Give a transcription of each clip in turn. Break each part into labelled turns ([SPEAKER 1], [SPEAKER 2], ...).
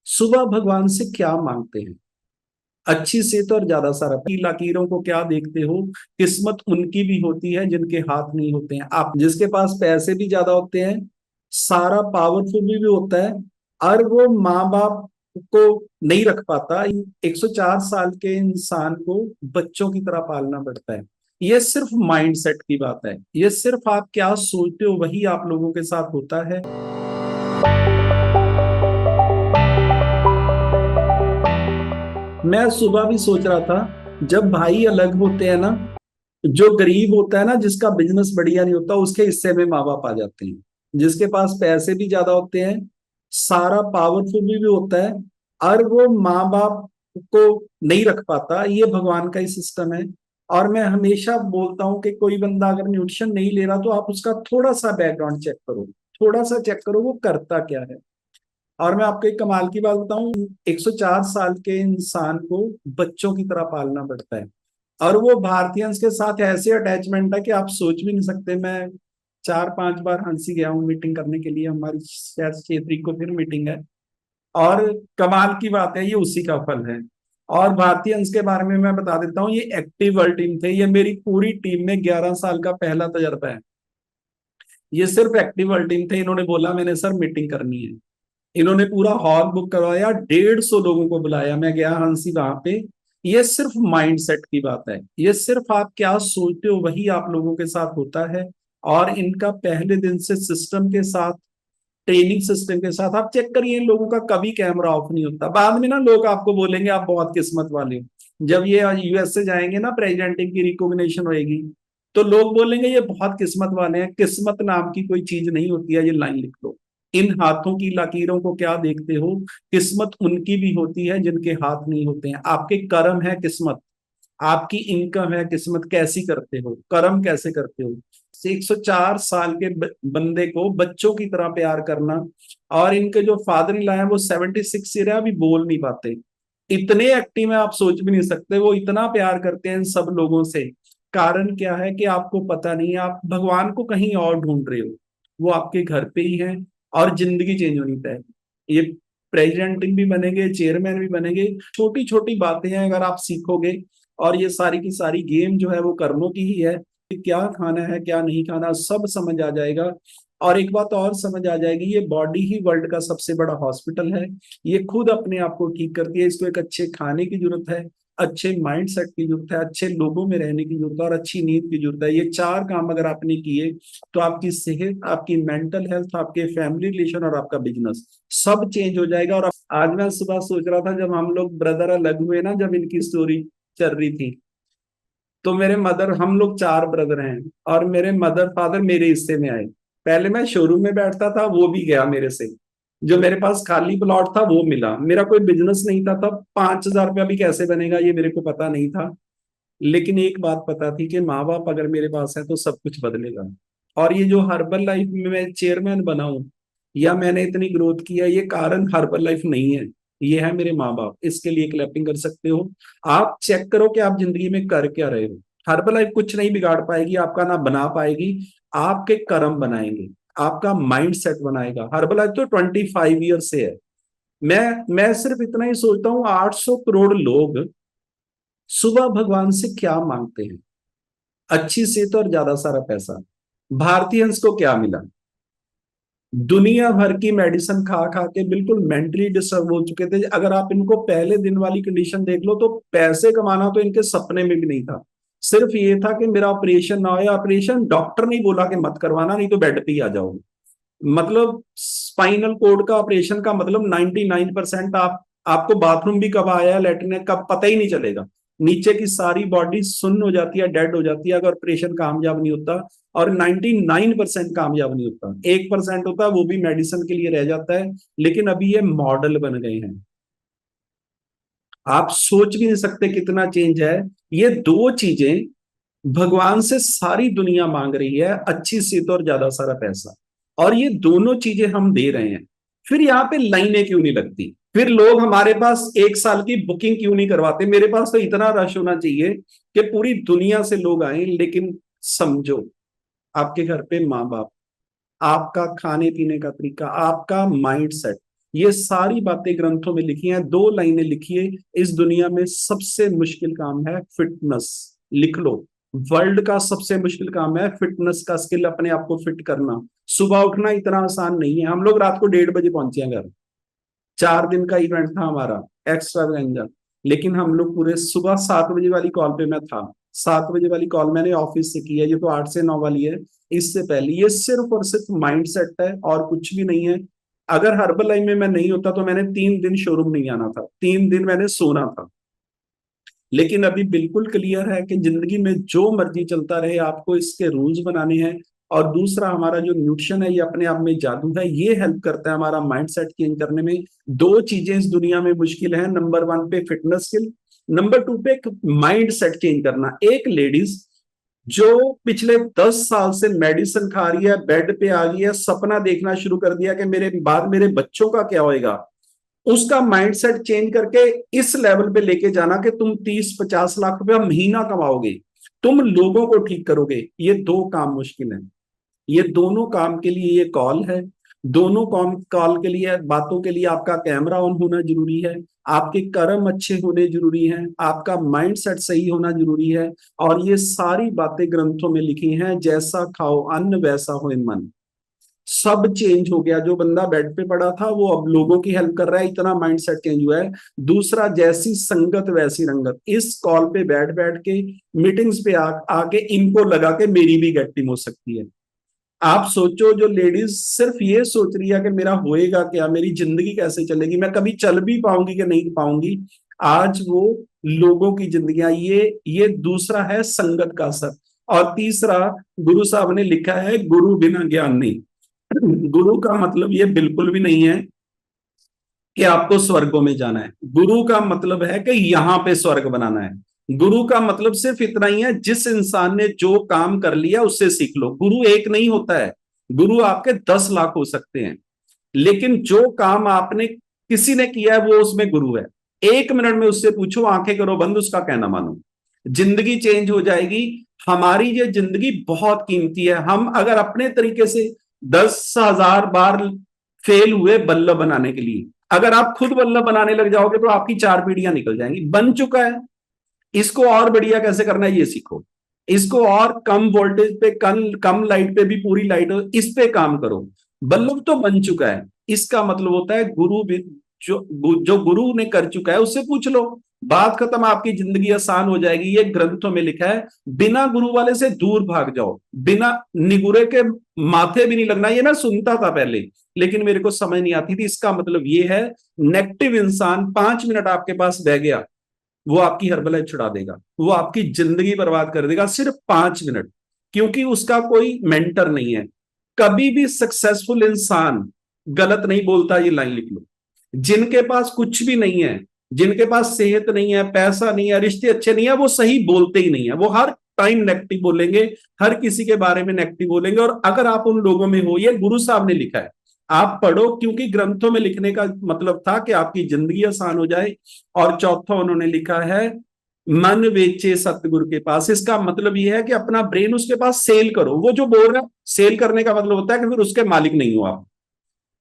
[SPEAKER 1] सुबह भगवान से क्या मांगते हैं? अच्छी सेहत और ज्यादा सारा। की लकीरों को क्या देखते हो? किस्मत उनकी भी होती है जिनके हाथ नहीं होते हैं। आप जिसके पास पैसे भी ज्यादा होते हैं, सारा पावरफुल भी होता है, और वो माँ बाप को नहीं रख पाता। 104 साल के इंसान को बच्चों की तरह पालना पड़ता है। ये सिर्फ माइंडसेट की बात है। ये सिर्फ आप क्या सोचते हो वही आप लोगों के साथ होता है। मैं सुबह भी सोच रहा था, जब भाई अलग होते हैं ना, जो गरीब होता है ना, जिसका बिजनेस बढ़िया नहीं होता, उसके हिस्से में माँ बाप आ जाते हैं। जिसके पास पैसे भी ज्यादा होते हैं, सारा पावरफुल भी होता है, और वो माँ बाप को नहीं रख पाता। ये भगवान का ही सिस्टम है। और मैं हमेशा बोलता हूँ कि कोई बंदा अगर न्यूट्रिशन नहीं ले रहा तो आप उसका थोड़ा सा बैकग्राउंड चेक करो। थोड़ा सा चेक करो वो करता क्या है। और मैं आपको एक कमाल की बात बताऊं, 104 साल के इंसान को बच्चों की तरह पालना पड़ता है। और वो भारतीयंस के साथ ऐसे अटैचमेंट है कि आप सोच भी नहीं सकते। मैं 4-5 बार हंसी गया हूँ मीटिंग करने के लिए। हमारी शायद 6 तारीख को फिर मीटिंग है। और कमाल की बात है, ये उसी का फल है। और भारतीयंस के बारे में मैं बता देता हूँ, ये एक्टिव वर्ल्ड टीम थे। ये मेरी पूरी टीम में 11 साल का पहला तजर्बा है। ये सिर्फ एक्टिव वर्ल्ड टीम थे। इन्होंने बोला मैंने सर मीटिंग करनी है। इन्होंने पूरा हॉल बुक करवाया, 150 लोगों को बुलाया। मैं गया हंसी वहां पे। ये सिर्फ माइंडसेट की बात है। ये सिर्फ आप क्या सोचते हो वही आप लोगों के साथ होता है। और इनका पहले दिन से सिस्टम के साथ, ट्रेनिंग सिस्टम के साथ आप चेक करिए, इन लोगों का कभी कैमरा ऑफ नहीं होता। बाद में ना लोग आपको बोलेंगे आप बहुत किस्मत वाले हो। जब ये यूएस से जाएंगे ना, प्रेसिडेंट की रिकॉग्निशन होएगी, तो लोग बोलेंगे ये बहुत किस्मत वाले हैं। किस्मत नाम की कोई चीज नहीं होती है, ये लाइन लिख लो। इन हाथों की लकीरों को क्या देखते हो? किस्मत उनकी भी होती है जिनके हाथ नहीं होते हैं। आपके कर्म है किस्मत। आपकी इनकम है किस्मत। कैसी करते हो कर्म, कैसे करते हो? 104 साल के बंदे को बच्चों की तरह प्यार करना। और इनके जो फादर इन लॉ है वो 76 ईयर है, अभी बोल नहीं पाते। इतने एक्टिव है, आप सोच भी नहीं सकते। वो इतना प्यार करते हैं इन सब लोगों से। कारण क्या है कि आपको पता नहीं है, आप भगवान को कहीं और ढूंढ रहे हो। वो आपके घर पे ही है। और जिंदगी चेंज होनी तय। ये प्रेसिडेंट भी बनेंगे, चेयरमैन भी बनेंगे। छोटी छोटी बातें हैं, अगर आप सीखोगे। और ये सारी की सारी गेम जो है वो कर्मों की ही है। कि क्या खाना है क्या नहीं खाना सब समझ आ जाएगा। और एक बात और समझ आ जाएगी, ये बॉडी ही वर्ल्ड का सबसे बड़ा हॉस्पिटल है। ये खुद अपने आप को ठीक करती है। इसको एक अच्छे खाने की जरूरत है, अच्छे माइंड सेट की जरूरत है, अच्छे लोगों में रहने की जरूरत है, और अच्छी नींद की जरूरत है। ये चार काम अगर आपने किए तो आपकी सेहत, आपकी मेंटल हेल्थ, आपके फैमिली रिलेशन और आपका बिजनेस सब चेंज हो जाएगा। और आज मैं सुबह सोच रहा था, जब हम लोग ब्रदर अलग हुए ना, जब इनकी स्टोरी चल रही थी, तो मेरे मदर, हम लोग 4 ब्रदर हैं, और मेरे मदर फादर मेरे हिस्से में आए। पहले मैं शोरूम में बैठता था, वो भी गया मेरे से। जो मेरे पास खाली प्लॉट था वो मिला। मेरा कोई बिजनेस नहीं था तब। 5,000 रुपया भी कैसे बनेगा ये मेरे को पता नहीं था। लेकिन एक बात पता थी कि माँ बाप अगर मेरे पास है तो सब कुछ बदलेगा। और ये जो हर्बल लाइफ में मैं चेयरमैन बना हूं, या मैंने इतनी ग्रोथ किया, ये कारण हर्बल लाइफ नहीं है। ये है मेरे माँ बाप। इसके लिए क्लैपिंग कर सकते हो। आप चेक करो कि आप जिंदगी में कर क्या रहे हो। हर्बल लाइफ कुछ नहीं बिगाड़ पाएगी आपका, ना बना पाएगी। आपके कर्म बनाएंगे, आपका माइंड सेट बनाएगा। हर्बल लाइफ तो 25 ईयर से है। मैं सिर्फ इतना ही सोचता हूँ, 800 करोड़ लोग सुबह भगवान से क्या मांगते हैं? अच्छी सेहत और ज्यादा सारा पैसा। भारतीयंस को क्या मिला? दुनिया भर की मेडिसिन खा खा के बिल्कुल मेंटली डिस्टर्ब हो चुके थे। अगर आप इनको पहले दिन वाली कंडीशन देख लो, तो पैसे कमाना तो इनके सपने में भी नहीं था। सिर्फ ये था कि मेरा ऑपरेशन ना हो। ऑपरेशन डॉक्टर नहीं बोला कि मत करवाना, नहीं तो बेड पे ही आ जाओगे। मतलब स्पाइनल कोड का ऑपरेशन का मतलब 99% आपको बाथरूम भी कब आया, लेटरिन कब, पता ही नहीं चलेगा। नीचे की सारी बॉडी सुन्न हो जाती है, डेड हो जाती है, अगर ऑपरेशन कामयाब नहीं होता। और 99% कामयाब नहीं होता, 1% होता है, वो भी मेडिसिन के लिए रह जाता है। लेकिन अभी ये मॉडल बन गए हैं। आप सोच भी नहीं सकते कितना चेंज है। ये दो चीजें भगवान से सारी दुनिया मांग रही है, अच्छी सेहत और ज्यादा सारा पैसा। और ये दोनों चीजें हम दे रहे हैं। फिर यहाँ पे लाइनें क्यों नहीं लगती? फिर लोग हमारे पास 1 साल की बुकिंग क्यों नहीं करवाते? मेरे पास तो इतना रश होना चाहिए कि पूरी दुनिया से लोग आए। लेकिन समझो, आपके घर पे माँ बाप, आपका खाने पीने का तरीका, आपका माइंड सेट, ये सारी बातें ग्रंथों में लिखी हैं। 2 लाइनें लिखिए, इस दुनिया में सबसे मुश्किल काम है फिटनेस। लिख लो, वर्ल्ड का सबसे मुश्किल काम है फिटनेस का स्किल, अपने आप को फिट करना। सुबह उठना इतना आसान नहीं है। हम लोग रात को 1:30 बजे पहुंचे हैं घर, 4 दिन का इवेंट था हमारा, एक्स्ट्रा, लेकिन हम लोग पूरे सुबह 7 बजे वाली कॉल पे मैं था। 7 बजे वाली कॉल मैंने ऑफिस से की है, ये तो 8 से 9 वाली है। इससे पहले ये सिर्फ और सिर्फ माइंड सेट है और कुछ भी नहीं है। अगर हर्बल लाइन में मैं नहीं होता तो मैंने 3 दिन शोरूम नहीं आना था, 3 दिन मैंने सोना था। लेकिन अभी बिल्कुल क्लियर है कि जिंदगी में जो मर्जी चलता रहे, आपको इसके रूल्स बनाने हैं। और दूसरा, हमारा जो न्यूट्रिशन है ये अपने आप में जादू है, ये हेल्प करता है हमारा माइंडसेट चेंज करने में। 2 चीजें इस दुनिया में मुश्किल है, नंबर 1 पे फिटनेस स्किल, नंबर 2 पे माइंड सेट चेंज करना। एक लेडीज जो पिछले 10 साल से मेडिसिन खा रही है, बेड पे आ गई है, सपना देखना शुरू कर दिया कि मेरे बाद मेरे बच्चों का क्या होएगा, उसका माइंडसेट चेंज करके इस लेवल पे लेके जाना कि तुम 30-50 लाख रुपया महीना कमाओगे, तुम लोगों को ठीक करोगे, ये 2 काम मुश्किल है। ये दोनों काम के लिए ये कॉल है। दोनों कॉम कॉल के लिए, बातों के लिए आपका कैमरा ऑन होना जरूरी है, आपके कर्म अच्छे होने जरूरी हैं, आपका माइंड सेट सही होना जरूरी है। और ये सारी बातें ग्रंथों में लिखी हैं, जैसा खाओ अन्न वैसा हो मन। सब चेंज हो गया। जो बंदा बेड पे पड़ा था वो अब लोगों की हेल्प कर रहा है, इतना माइंड सेट चेंज हुआ है। दूसरा, जैसी संगत वैसी रंगत। इस कॉल पे बैठ बैठ के, मीटिंग्स पे आके इनको लगा के मेरी भी गेटिंग हो सकती है। आप सोचो, जो लेडीज सिर्फ ये सोच रही है कि मेरा होएगा क्या, मेरी जिंदगी कैसे चलेगी, मैं कभी चल भी पाऊंगी कि नहीं पाऊंगी, आज वो लोगों की जिंदगियां, ये दूसरा है संगत का असर। और तीसरा, गुरु साहब ने लिखा है गुरु बिना ज्ञान नहीं। गुरु का मतलब ये बिल्कुल भी नहीं है कि आपको स्वर्गों में जाना है। गुरु का मतलब है कि यहां पे स्वर्ग बनाना है। गुरु का मतलब सिर्फ इतना ही है, जिस इंसान ने जो काम कर लिया उससे सीख लो। गुरु एक नहीं होता है, गुरु आपके 10 लाख हो सकते हैं, लेकिन जो काम आपने किसी ने किया है वो उसमें गुरु है। 1 मिनट में उससे पूछो, आंखें करो बंद, उसका कहना मानो, जिंदगी चेंज हो जाएगी। हमारी ये जिंदगी बहुत कीमती है। हम अगर अपने तरीके से 10,000 बार फेल हुए बल्लभ बनाने के लिए, अगर आप खुद बल्लभ बनाने लग जाओगे तो आपकी 4 पीढ़ियां निकल जाएंगी। बन चुका है, इसको और बढ़िया कैसे करना है ये सीखो। इसको और कम वोल्टेज पे, कम लाइट पे भी पूरी लाइट हो, इस पे काम करो। बल्लभ तो बन चुका है, इसका मतलब होता है गुरु भी, जो गुरु ने कर चुका है उससे पूछ लो, बात खत्म, आपकी जिंदगी आसान हो जाएगी। ये ग्रंथों में लिखा है। बिना गुरु वाले से दूर भाग जाओ, बिना निगुरे के माथे भी नहीं लगना। ये मैं सुनता था पहले, लेकिन मेरे को समझ नहीं आती थी। इसका मतलब ये है, नेगेटिव इंसान 5 मिनट आपके पास बह गया, वो आपकी हर्बल लाइफ छुड़ा देगा, वो आपकी जिंदगी बर्बाद कर देगा, सिर्फ 5 मिनट। क्योंकि उसका कोई मेंटर नहीं है। कभी भी सक्सेसफुल इंसान गलत नहीं बोलता, ये लाइन लिख लो। जिनके पास कुछ भी नहीं है, जिनके पास सेहत नहीं है, पैसा नहीं है, रिश्ते अच्छे नहीं है, वो सही बोलते ही नहीं है। वो हर टाइम नेगेटिव बोलेंगे, हर किसी के बारे में नेगेटिव बोलेंगे। और अगर आप उन लोगों में हो, ये गुरु साहब ने लिखा है, आप पढ़ो, क्योंकि ग्रंथों में लिखने का मतलब था कि आपकी जिंदगी आसान हो जाए। और चौथा उन्होंने लिखा है, मन वेचे सतगुरु के पास। इसका मतलब यह है कि अपना ब्रेन उसके पास सेल करो। वो जो बोल रहा है, सेल करने का मतलब होता है कि फिर उसके मालिक नहीं हो आप।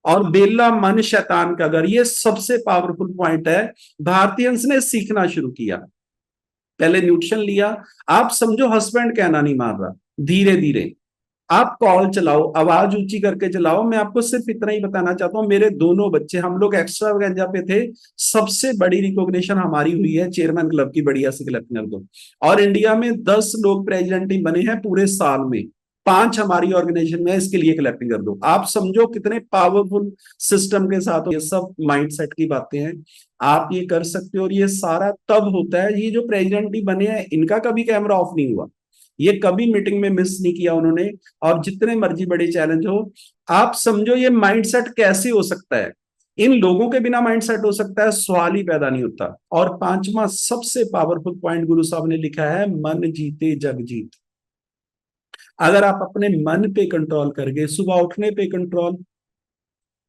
[SPEAKER 1] और बेला मन शैतान का घर, ये सबसे पावरफुल पॉइंट है। भारतीयंस ने सीखना शुरू किया, पहले न्यूट्रिशन लिया। आप समझो हस्बैंड कहना नहीं मान रहा, धीरे धीरे आप कॉल चलाओ, आवाज ऊंची करके चलाओ। मैं आपको सिर्फ इतना ही बताना चाहता हूं, मेरे दोनों बच्चे, हम लोग एक्स्ट्रा पे थे, सबसे बड़ी रिकॉग्निशन हमारी हुई है चेयरमैन क्लब की, बढ़िया से क्लैप कर दो। और इंडिया में 10 लोग प्रेसिडेंट ही बने हैं पूरे साल में, 5 हमारी ऑर्गेनाइजेशन में है, इसके लिए क्लैपिंग कर दो। आप समझो कितने पावरफुल सिस्टम के साथ ये सब माइंडसेट की बातें हैं। आप ये कर सकते हो, और ये सारा तब होता है, ये जो प्रेसिडेंट ही बने हैं इनका कभी कैमरा ऑफ नहीं हुआ, ये कभी मीटिंग में मिस नहीं किया उन्होंने। और जितने मर्जी बड़े चैलेंज हो, आप समझो ये माइंडसेट कैसे हो सकता है। इन लोगों के बिना माइंडसेट हो सकता है, सवाल ही पैदा नहीं होता। और पांचवा सबसे पावरफुल पॉइंट गुरु साहब ने लिखा है, मन जीते जग जीत। अगर आप अपने मन पे कंट्रोल कर गए, सुबह उठने पे कंट्रोल,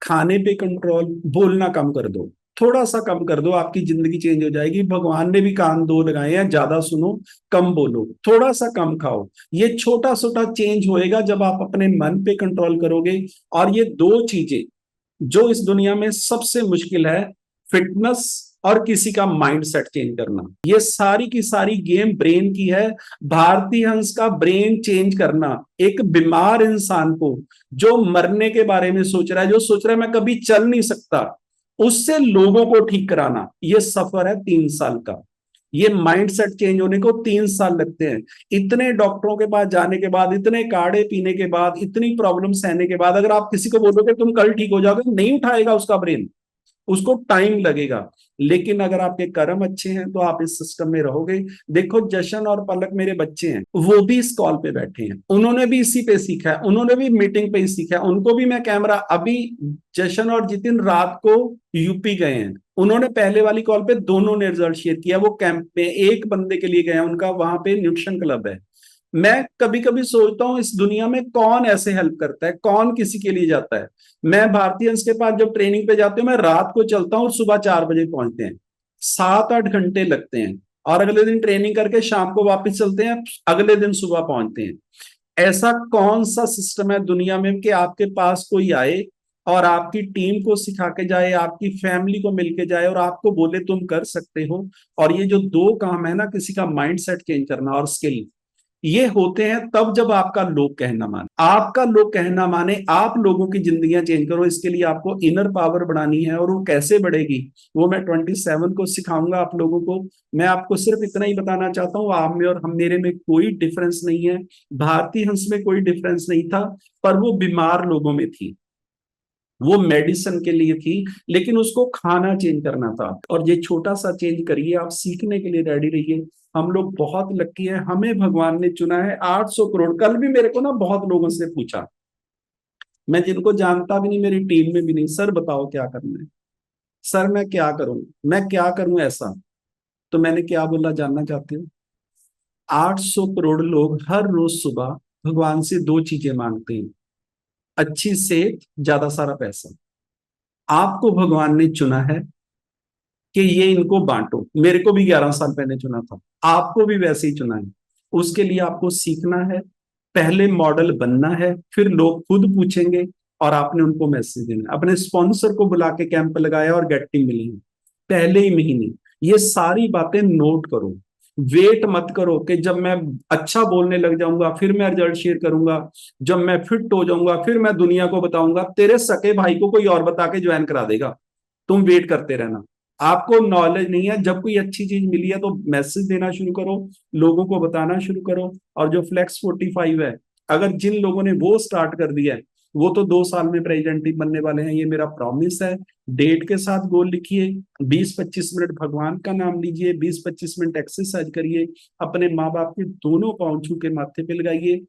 [SPEAKER 1] खाने पे कंट्रोल, बोलना कम कर दो, थोड़ा सा कम कर दो, आपकी जिंदगी चेंज हो जाएगी। भगवान ने भी कान 2 लगाए हैं, ज्यादा सुनो कम बोलो, थोड़ा सा कम खाओ। ये छोटा छोटा चेंज होएगा जब आप अपने मन पे कंट्रोल करोगे। और ये 2 चीजें जो इस दुनिया में सबसे मुश्किल है, फिटनेस और किसी का माइंड सेट चेंज करना। ये सारी की सारी गेम ब्रेन की है। भारतीय हंस का ब्रेन चेंज करना, एक बीमार इंसान को जो मरने के बारे में सोच रहा है, जो सोच रहा है मैं कभी चल नहीं सकता, उससे लोगों को ठीक कराना, ये सफर है 3 साल का। ये माइंड सेट चेंज होने को 3 साल लगते हैं। इतने डॉक्टरों के पास जाने के बाद, इतने काढ़े पीने के बाद, इतनी प्रॉब्लम सहने के बाद, अगर आप किसी को बोलोगे तुम कल ठीक हो जाओगे, नहीं उठाएगा उसका ब्रेन, उसको टाइम लगेगा। लेकिन अगर आपके कर्म अच्छे हैं तो आप इस सिस्टम में रहोगे। देखो जशन और पलक मेरे बच्चे हैं, वो भी इस कॉल पे बैठे हैं, उन्होंने भी इसी पे सीखा है, उन्होंने भी मीटिंग पे ही सीखा है, उनको भी मैं कैमरा, अभी जशन और जितिन रात को यूपी गए हैं, उन्होंने पहले वाली कॉल पे दोनों ने रिजल्ट शेयर किया। वो कैंप में एक बंदे के लिए गए हैं, उनका वहां पे न्यूट्रिशन क्लब है। मैं कभी कभी सोचता हूँ इस दुनिया में कौन ऐसे हेल्प करता है, कौन किसी के लिए जाता है। मैं भारतीय अंश के पास जब ट्रेनिंग पे जाती हूँ, मैं रात को चलता हूँ और सुबह 4 बजे पहुंचते हैं, 7-8 घंटे लगते हैं, और अगले दिन ट्रेनिंग करके शाम को वापस चलते हैं, अगले दिन सुबह पहुंचते हैं। ऐसा कौन सा सिस्टम है दुनिया में कि आपके पास कोई आए और आपकी टीम को सिखा के जाए, आपकी फैमिली को मिलके जाए और आपको बोले तुम कर सकते हो। और ये जो दो काम है ना, किसी का माइंड सेट चेंज करना और स्किल, ये होते हैं तब जब आपका लोग कहना माने, आपका लोग कहना माने, आप लोगों की जिंदगियां चेंज करो। इसके लिए आपको इनर पावर बढ़ानी है, और वो कैसे बढ़ेगी वो मैं 27 को सिखाऊंगा आप लोगों को। मैं आपको सिर्फ इतना ही बताना चाहता हूँ, आप में और हम मेरे में कोई डिफरेंस नहीं है, भारतीय हंस में कोई डिफरेंस नहीं था, पर वो बीमार लोगों में थी, वो मेडिसिन के लिए थी, लेकिन उसको खाना चेंज करना था। और ये छोटा सा चेंज करिए, आप सीखने के लिए रेडी रहिए। हम लोग बहुत लकी हैं, हमें भगवान ने चुना है। 800 करोड़, कल भी मेरे को ना बहुत लोगों से पूछा, मैं जिनको जानता भी नहीं, मेरी टीम में भी नहीं, सर बताओ क्या करना है, सर मैं क्या करूं, मैं क्या करूं ऐसा। तो मैंने क्या बोला जानना चाहते हो? 800 करोड़ लोग हर रोज सुबह भगवान से दो चीजें मांगते हैं, अच्छी सेहत, ज्यादा सारा पैसा। आपको भगवान ने चुना है कि ये इनको बांटो। मेरे को भी 11 साल पहले चुना था, आपको भी वैसे ही चुना है। उसके लिए आपको सीखना है, पहले मॉडल बनना है, फिर लोग खुद पूछेंगे और आपने उनको मैसेज देना है। अपने स्पॉन्सर को बुला के कैंप लगाया और गेट टीम मिली है पहले ही महीने। ये सारी बातें नोट करो, वेट मत करो कि जब मैं अच्छा बोलने लग जाऊंगा फिर मैं रिजल्ट शेयर करूंगा, जब मैं फिट हो जाऊंगा फिर मैं दुनिया को बताऊंगा। तेरे सके भाई को कोई और बता के ज्वाइन करा देगा, तुम वेट करते रहना। आपको नॉलेज नहीं है, जब कोई अच्छी चीज मिली है तो मैसेज देना शुरू करो, लोगों को बताना शुरू करो। और जो फ्लेक्स 45 है, अगर जिन लोगों ने वो स्टार्ट कर दिया है, वो तो 2 साल में प्रेसिडेंट ही बनने वाले हैं, ये मेरा प्रॉमिस है। डेट के साथ गोल लिखिए, 20-25 मिनट भगवान का नाम लीजिए, 20-25 मिनट एक्सरसाइज करिए, अपने माँ बाप के दोनों पांव छू के माथे पे लगाइए।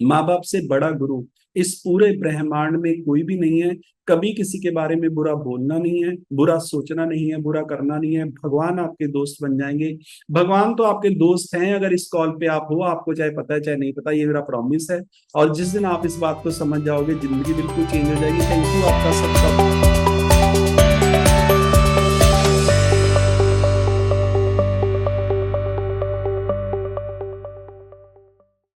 [SPEAKER 1] माँ बाप से बड़ा गुरु इस पूरे ब्रह्मांड में कोई भी नहीं है। कभी किसी के बारे में बुरा बोलना नहीं है, बुरा सोचना नहीं है, बुरा करना नहीं है। भगवान आपके दोस्त बन जाएंगे, भगवान तो आपके दोस्त हैं अगर इस कॉल पे आप हो, आपको चाहे पता है चाहे नहीं पता, ये मेरा प्रॉमिस है। और जिस दिन आप इस बात को समझ जाओगे, जिंदगी बिल्कुल चेंज हो जाएगी। थैंक यू आपका सबका।